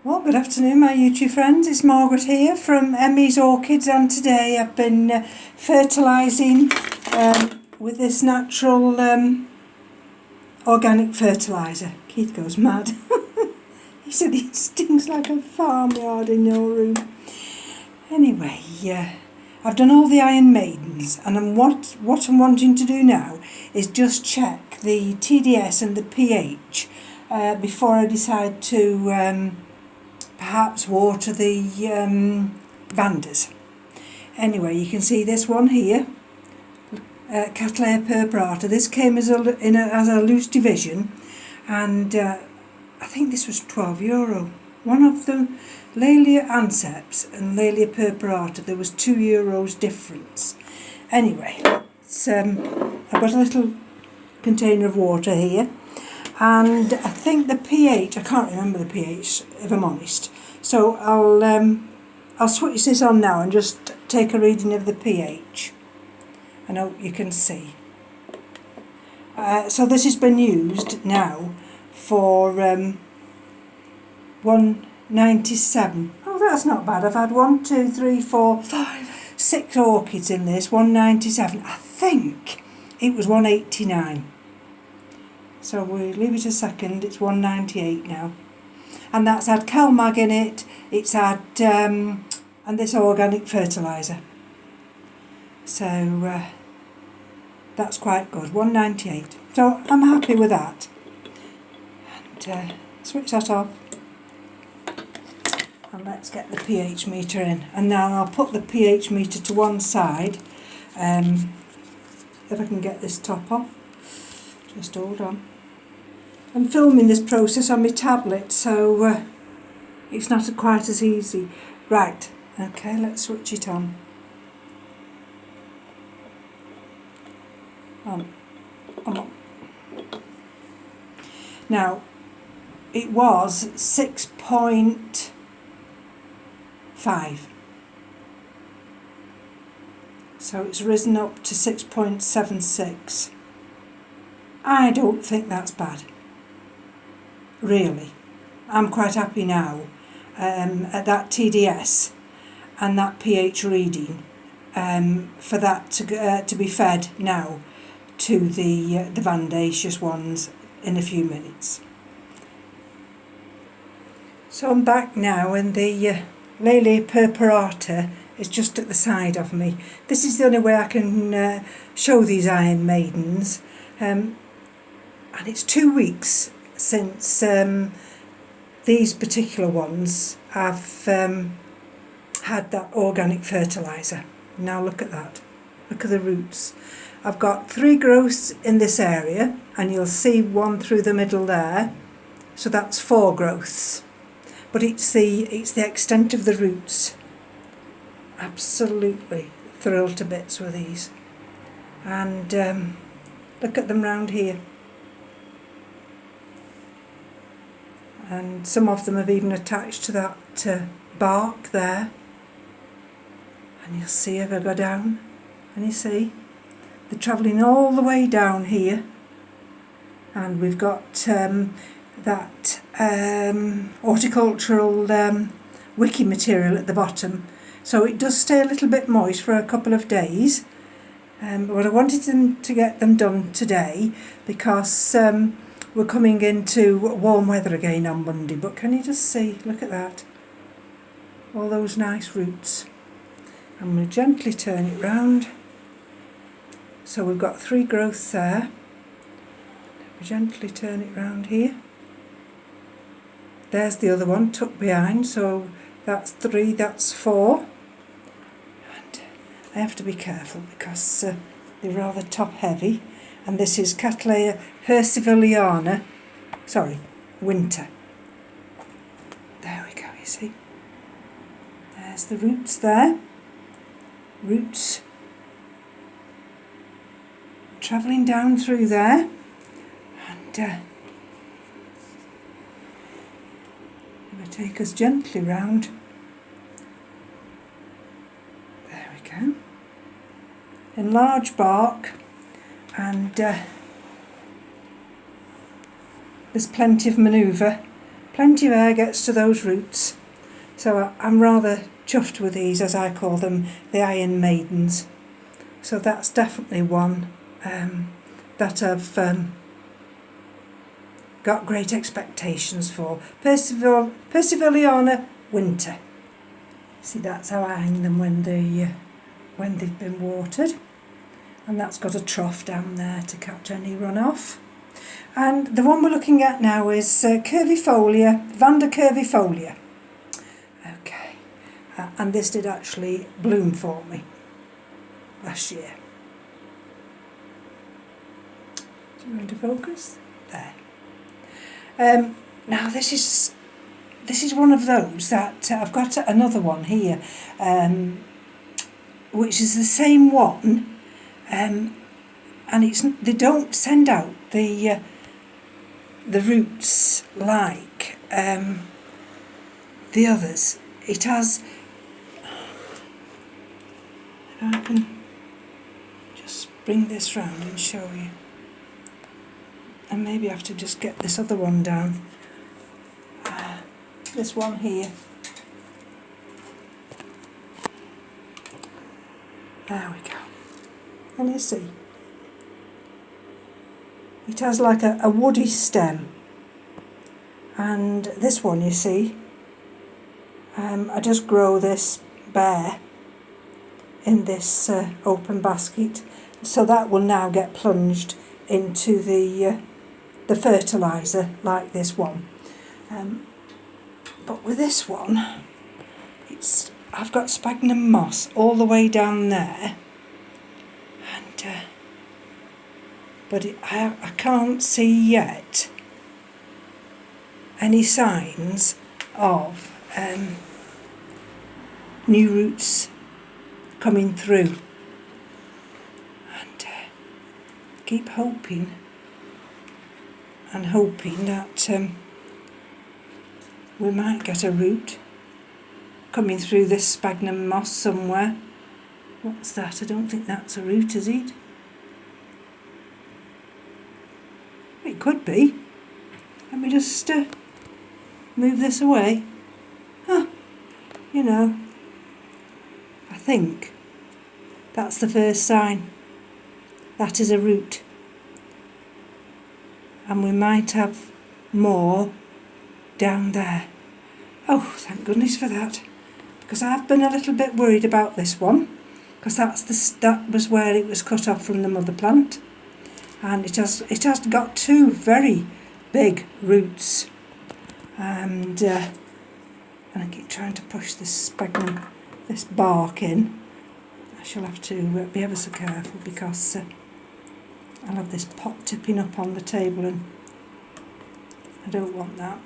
Well, good afternoon, my YouTube friends. It's Margaret here from Emmy's Orchids, and today I've been fertilising with this natural organic fertiliser. Keith goes mad. He said it stinks like a farmyard in your room. Anyway, I've done all the Iron Maidens, and what I'm wanting to do now is just check the TDS and the pH before I decide to perhaps water the Vandas. Anyway, you can see this one here, Cattleya purpurata. This came as a loose division, and I think this was €12. One of them, Laelia anceps and Laelia purpurata, there was €2 difference. Anyway, I've got a little container of water here, and I think the pH, I can't remember the pH if I'm honest, so I'll switch this on now and just take a reading of the pH. I hope you can see. So this has been used now for 197. Oh, that's not bad. I've had 1, 2, 3, 4, 5, 6 orchids in this. 197. I think it was 189. So we'll leave it a second. It's 198 now, and that's had CalMag in it. It's had and this organic fertiliser. So that's quite good. 198. So I'm happy with that. And switch that off. And let's get the pH meter in. And now I'll put the pH meter to one side. If I can get this top off. Just hold on. I'm filming this process on my tablet, so it's not quite as easy. Right, okay, let's switch it on. On. Now, it was 6.5. So it's risen up to 6.76. I don't think that's bad. Really. I'm quite happy now at that TDS and that pH reading for that to be fed now to the Vandaceous ones in a few minutes. So I'm back now, and the Laelia purpurata is just at the side of me. This is the only way I can show these Iron Maidens, and it's 2 weeks since these particular ones have had that organic fertiliser. Now look at that. Look at the roots. I've got 3 growths in this area, and you'll see one through the middle there. So that's 4 growths. But it's the extent of the roots. Absolutely thrilled to bits with these. And look at them round here. And some of them have even attached to that bark there. And you'll see if I go down, and you see they're travelling all the way down here, and we've got that horticultural wiki material at the bottom, so it does stay a little bit moist for a couple of days. But I wanted to get them done today because we're coming into warm weather again on Monday. But can you just see, look at that, all those nice roots. I'm going to gently turn it round. So we've got 3 growths there. We gently turn it round here. There's the other one tucked behind, so that's 3, that's 4. And I have to be careful because they're rather top heavy. And this is Cattleya percivaliana, winter. There we go, you see. There's the roots there. Roots travelling down through there, and I'm going to take us gently round. There we go. Enlarge bark, and there's plenty of manoeuvre plenty of air gets to those roots. So I'm rather chuffed with these, as I call them, the Iron Maidens. So that's definitely one that I've got great expectations for. Percivaliana winter. See, that's how I hang them when they've been watered. And that's got a trough down there to catch any runoff. And the one we're looking at now is curvifolia, Vanda curvifolia. Okay, and this did actually bloom for me last year. Do you want to focus? There. Now this is one of those that I've got another one here, which is the same one, and they don't send out the roots like the others. It has, if I can just bring this round and show you, and maybe I have to just get this other one down, this one here. There we go. And you see, it has like a woody stem, and this one, you see, I just grow this bare in this open basket, so that will now get plunged into the fertiliser like this one. But with this one, I've got sphagnum moss all the way down there, and but I can't see yet any signs of new roots coming through, and keep hoping and hoping that we might get a root coming through this sphagnum moss somewhere. What's that? I don't think that's a root, is it? It could be. Let me just move this away. You know, I think that's the first sign. That is a root. And we might have more down there. Oh, thank goodness for that. Because I've been a little bit worried about this one, because that was where it was cut off from the mother plant, and it has got two very big roots, and I keep trying to push this bark in. I shall have to be ever so careful, because I'll have this pot tipping up on the table, and I don't want that.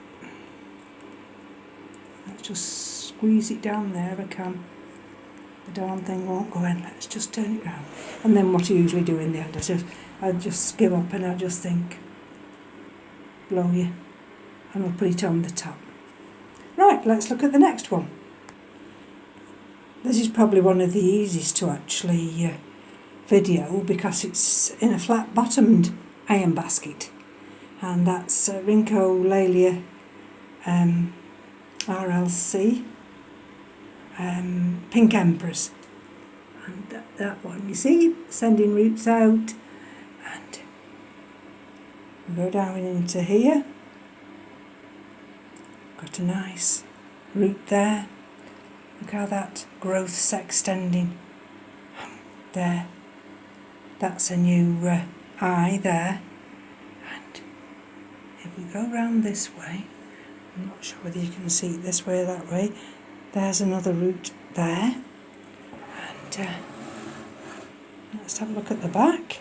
Let's just squeeze it down there if I can. The darn thing won't go in. Let's just turn it round. And then what I usually do in the end, I just give up and I just think, blow you, and I'll put it on the top. Right, let's look at the next one. This is probably one of the easiest to actually video, because it's in a flat bottomed iron basket, and that's Laelia RLC Pink Empress, and that one, you see, sending roots out, and we go down into here, got a nice root there. Look how that growth's extending there. That's a new eye there, and if we go round this way, I'm not sure whether you can see it this way or that way, there's another root there, and let's have a look at the back,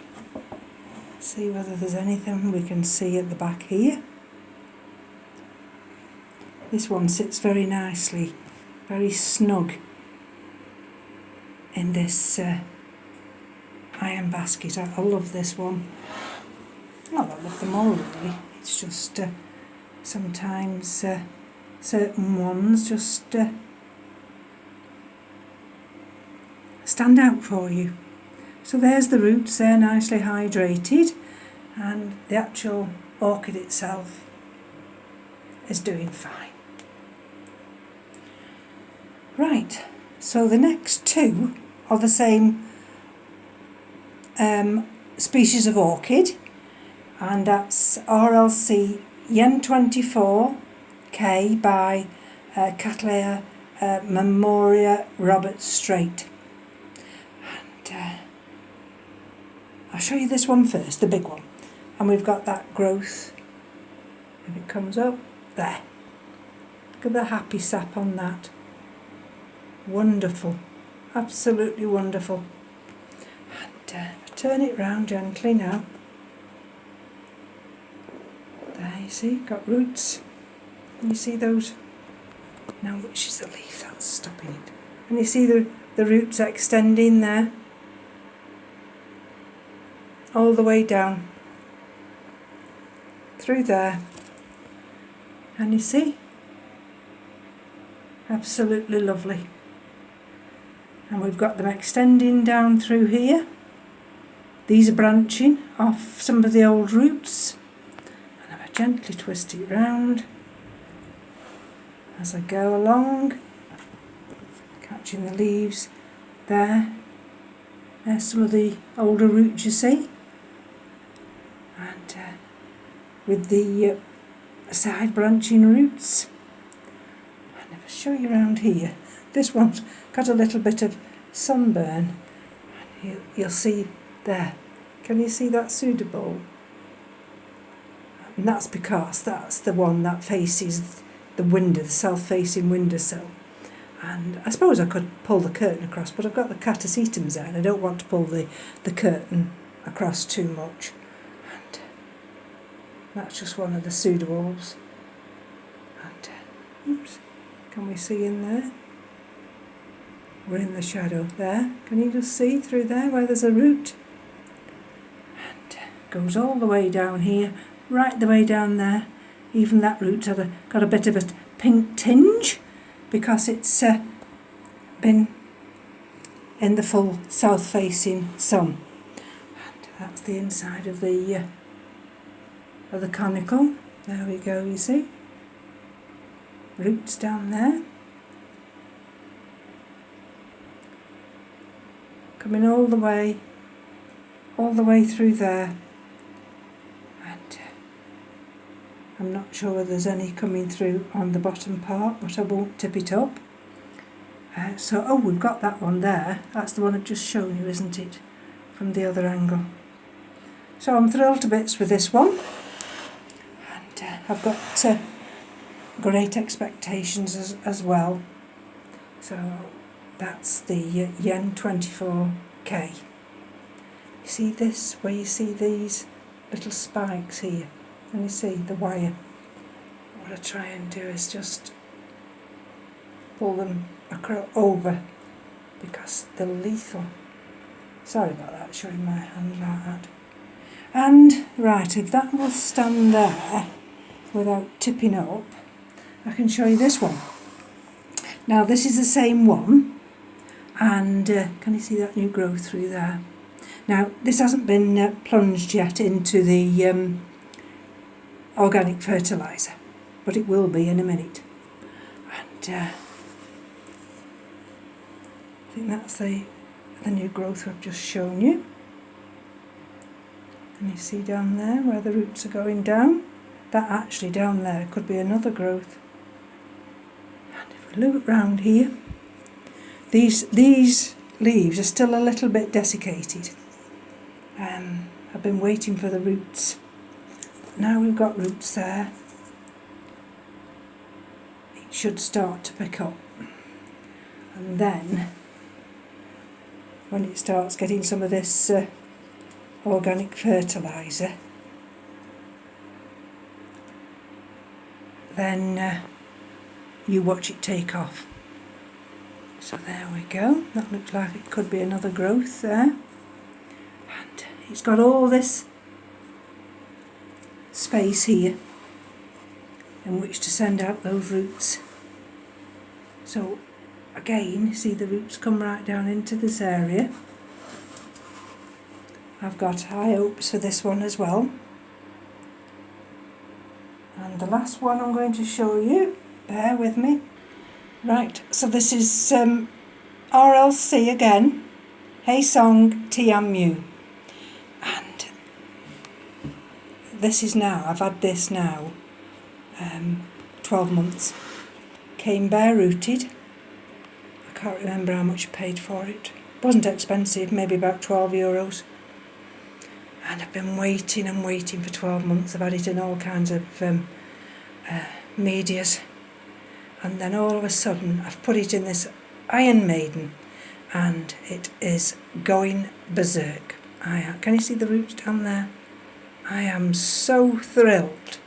see whether there's anything we can see at the back here. This one sits very nicely, very snug in this iron basket. I love this one. Not that I love them all really, it's just sometimes certain ones just stand out for you. So there's the roots, they're nicely hydrated, and the actual orchid itself is doing fine. Right, so the next two are the same species of orchid, and that's RLC Yen 24K by Cattleya Mem Robert Strait. And I'll show you this one first, the big one. And we've got that growth, if it comes up, there. Look at the happy sap on that. Wonderful, absolutely wonderful. And turn it round gently now. There, you see, got roots. And you see those, now which is the leaf that's stopping it. And you see the roots extending there, all the way down, through there. And you see, absolutely lovely. And we've got them extending down through here. These are branching off some of the old roots. And I gently twist it round as I go along, catching the leaves there. There's some of the older roots, you see. And with the side branching roots. I'll never show you around here. This one's got a little bit of sunburn. You'll see there. Can you see that pseudobulb? And that's because that's the one that faces the window, the south-facing windowsill. And I suppose I could pull the curtain across, but I've got the catasetums there and I don't want to pull the curtain across too much. And that's just one of the pseudobulbs. And oops, can we see in there? We're in the shadow there. Can you just see through there where there's a root? And goes all the way down here, right the way down there. Even that root's got a bit of a pink tinge because it's been in the full south-facing sun. And that's the inside of the conical. There we go, you see. Roots down there. Coming all the way through there. And I'm not sure whether there's any coming through on the bottom part, but I won't tip it up. So we've got that one there. That's the one I've just shown you, isn't it? From the other angle. So I'm thrilled to bits with this one. And I've got great expectations as well. So that's the Yen 24K. You see this, where you see these little spikes here, and you see the wire. What I try and do is just pull them over, because they're lethal. Sorry about that, showing my hand like that. And right, if that will stand there without tipping up, I can show you this one. Now this is the same one. And can you see that new growth through there? Now this hasn't been plunged yet into the organic fertiliser, but it will be in a minute. And I think that's the new growth I've just shown you. And you see down there where the roots are going down? That actually down there could be another growth. And if we look round here, these leaves are still a little bit desiccated. I've been waiting for the roots. Now we've got roots there. It should start to pick up. And then, when it starts getting some of this organic fertiliser, then you watch it take off. So there we go. That looks like it could be another growth there. And it's got all this space here in which to send out those roots. So again, see the roots come right down into this area. I've got high hopes for this one as well. And And the last one I'm going to show you, bear with me. Right, so this is RLC again, Hey Song Tian. And this is now, I've had this now 12 months. Came bare rooted. I can't remember how much I paid for it. Wasn't expensive, maybe about €12. And I've been waiting and waiting for 12 months. I've had it in all kinds of medias. And then all of a sudden I've put it in this Iron Maiden and it is going berserk. Can you see the roots down there? I am so thrilled.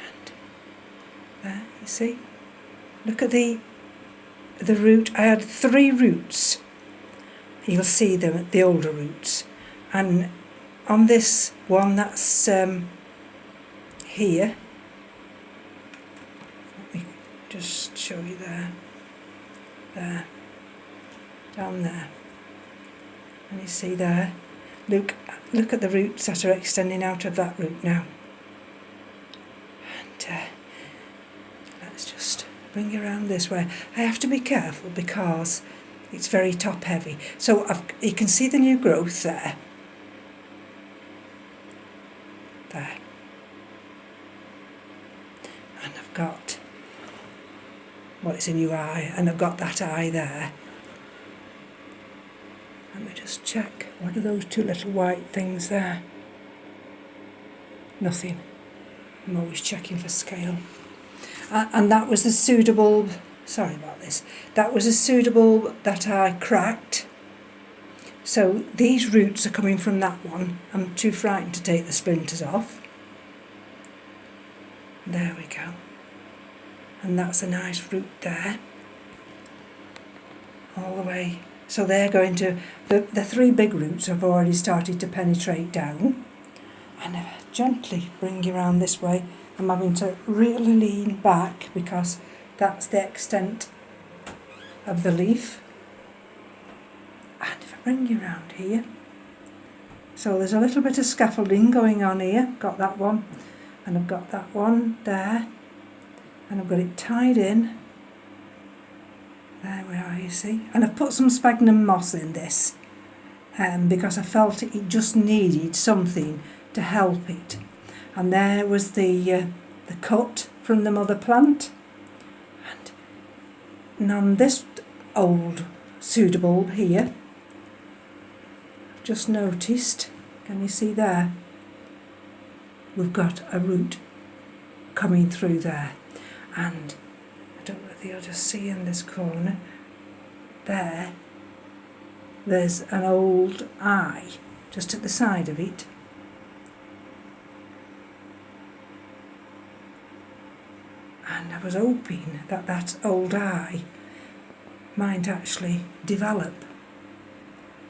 And there, you see? Look at the root. I had 3 roots. You'll see them, the older roots. And on this one that's here, let me just show you there, down there. And you see there, look at the roots that are extending out of that root now. And let's just bring you around this way. I have to be careful because it's very top heavy. So you can see the new growth there. There. And I've got, well, it's a new eye, and I've got that eye there. Let me just check. What are those 2 little white things there? Nothing. I'm always checking for scale. And that was the pseudobulb. Sorry about this. That was a pseudobulb that I cracked. So these roots are coming from that one. I'm too frightened to take the splinters off. There we go. And that's a nice root there. All the way. So they're going to, the 3 big roots have already started to penetrate down. And gently bring you around this way. I'm having to really lean back because that's the extent of the leaf. And if I bring you around here, so there's a little bit of scaffolding going on here. Got that one, and I've got that one there, and I've got it tied in. There we are, you see. And I've put some sphagnum moss in this because I felt it just needed something to help it. And there was the cut from the mother plant. And on this old pseudobulb here, I've just noticed, can you see there? We've got a root coming through there. And I don't know whether you'll just see in this corner, there's an old eye just at the side of it. And I was hoping that that old eye might actually develop.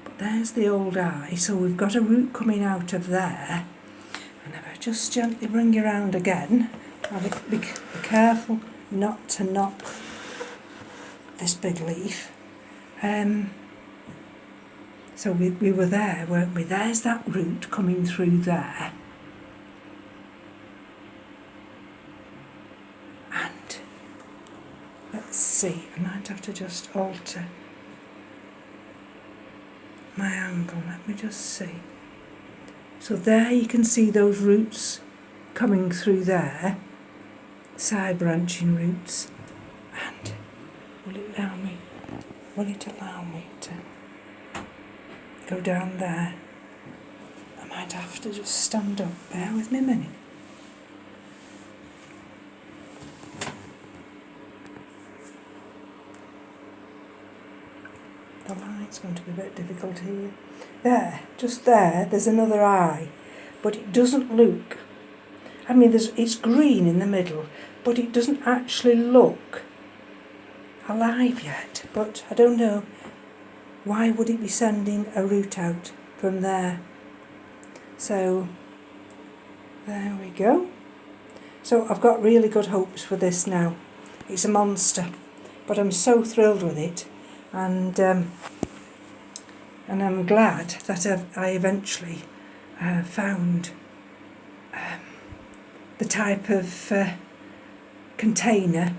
But there's the old eye, so we've got a root coming out of there. And if I just gently bring you around again, I'll be careful not to knock this big leaf. So we were there, weren't we? There's that root coming through there. And let's see, I might have to just alter my angle. Let me just see. So there you can see those roots coming through there, side branching roots. And will it allow me to go down there? I might have to just stand up. Bear with me a minute. The light's going to be a bit difficult here. There, just there, there's another eye, but it doesn't look, I mean it's green in the middle, but it doesn't actually look alive yet. But I don't know, why would it be sending a root out from there? So there we go. So I've got really good hopes for this now. It's a monster, but I'm so thrilled with it. And I'm glad that I eventually found the type of container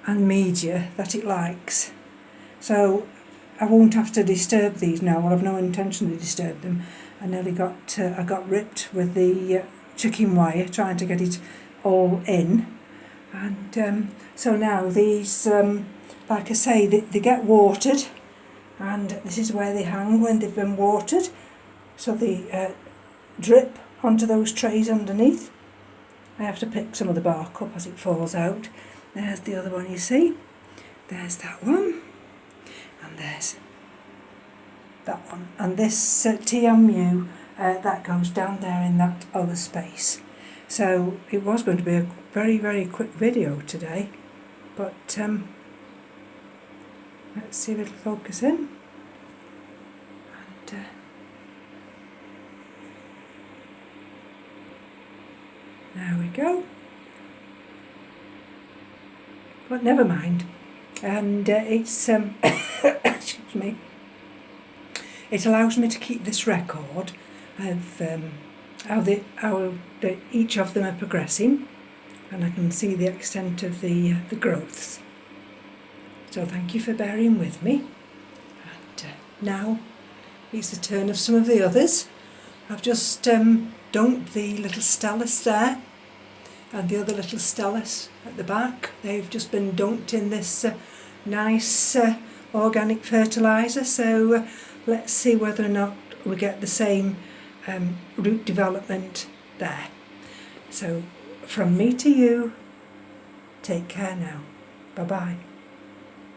and media that it likes. So I won't have to disturb these now. Well, I've no intention to disturb them. I nearly I got ripped with the chicken wire trying to get it all in. And so now these, like I say, they get watered, and this is where they hang when they've been watered. So they drip onto those trays underneath. I have to pick some of the bark up as it falls out. There's the other one, you see. There's that one. And there's that one. And this Tian, that goes down there in that other space. So it was going to be a very, very quick video today. But let's see if it'll focus in. And there we go. But never mind. And it's excuse me. It allows me to keep this record of how each of them are progressing, and I can see the extent of the growths. So thank you for bearing with me. And now it's the turn of some of the others. I've just dunked the little Stellas there, and the other little Stellas at the back. They've just been dunked in this nice organic fertiliser. So let's see whether or not we get the same root development there. So from me to you, take care now. Bye bye.